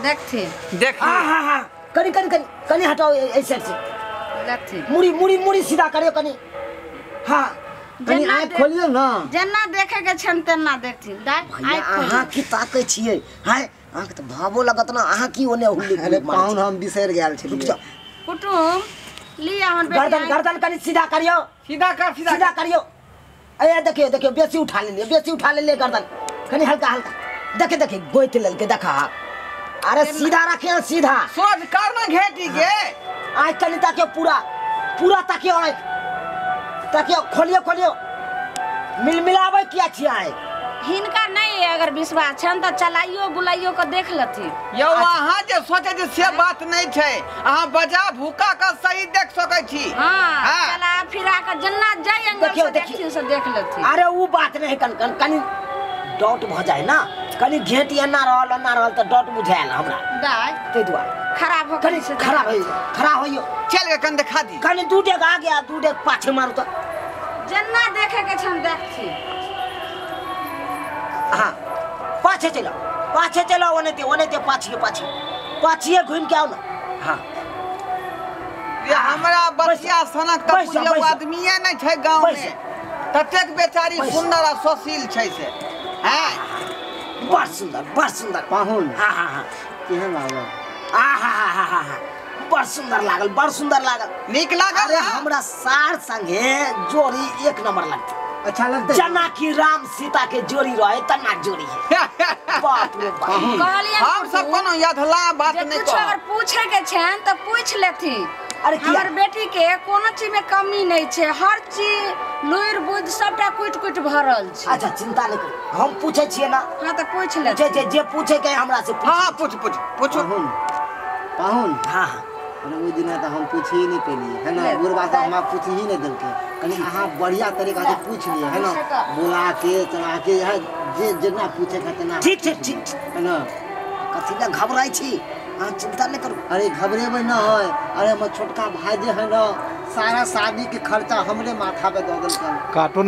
देखते देखिए हाँ हाँ कनी कनी कनी कनी हटाओ इस साइड से देखते मुड़ी मुड़ी मुड़ी सीधा करियो कनी हाँ कनी आँख खोलियो ना जेना देखे के छन तेना देखती भैया अहाँ की ताकै छियै हाय अहाँके तऽ भावो लगत ना अहाँ की ओने हुल्ली अरे पाउन हम बिसर गेल छी कुटुम लिया हमर गर्दन गर्दन कनी सीधा करियो सीधा कर सीधा करियो अरे देखियो देखियो बेसी उठा ले ले गर्दन कनी हल्का हल्का देखे देखे गोइत ललके देखा अरे सीधा रखे सीधा सोच कर ना घेटी के आँख कनी ताकियो पूरा पूरा ताकियो आँख ताकियो खोलियो खोलियो मिलाबै किया छी आँख हिनका नहीं अगर विश्वास छन त चलाइयो बुलाइयो के देख लथि यो अहाँ जे सोचे जे से बात नहीं छै अहाँ बजा भूका का सही देख सकै छी हां चला फिरा के जन्ना जाय एंगल से देखियो से देख लथि अरे वो बात नहीं कनी डाउट भ जाए ना कनी घेटी एना रहल त डाउट बुझायल हमरा दाय ते दुआरे खराब हो कनी खराब होइयो चल के कन दिखा दी कनी दू डेग आ गया दू डेग पाछे मारू त जन्ना देखे के छन देखथि हाँ पाछे चलो ओने ते पाछे घूम के आओ ना हाँ ये हमरा बचिया सनक त पुलियो आदमीए नहीं छै गांव में ततेक बेचारी सुंदर आ सुशील छै से हैं बड़ सुंदर पाहुन हाँ हाँ हाँ केहन लागल हाँ बड़ सुंदर लागल नीक लागल अरे हमरा सार संगे जोड़ी एक नंबर लगती अच्छा लगता जना की राम सीता के जोड़ी रहे तना जोड़ी है बाप रे बाप हम सब कोनो यादला बात नहीं कुछ अगर पूछे के छन त पूछ लेथि अरे हमर बेटी के कोनो चीज में कमी नहीं छे हर चीज लुइर बुध सबटा कुट भरल छे अच्छा चिंता नहीं कर हम पूछे छिए ना हां त पूछ ले जे पूछे के हमरा से हां पूछो पाहुन हां अरे वो दिन तो हम पूछ ही नहीं पेली है ना बुढ़वा तो हम पूछ ही नहीं देलके कनी अहाँ बढ़िया तरीका से पूछ लिए है ना बुला के चला के है जे जना पूछे का तना ठीक है ना कथि ना घबराई छी हां चिंता नहीं करू अरे घबरेबै ना है अरे हमर छोटका भाई जे है ना सारा शादी के खर्चा हमरे माथा पे दे देलके काटो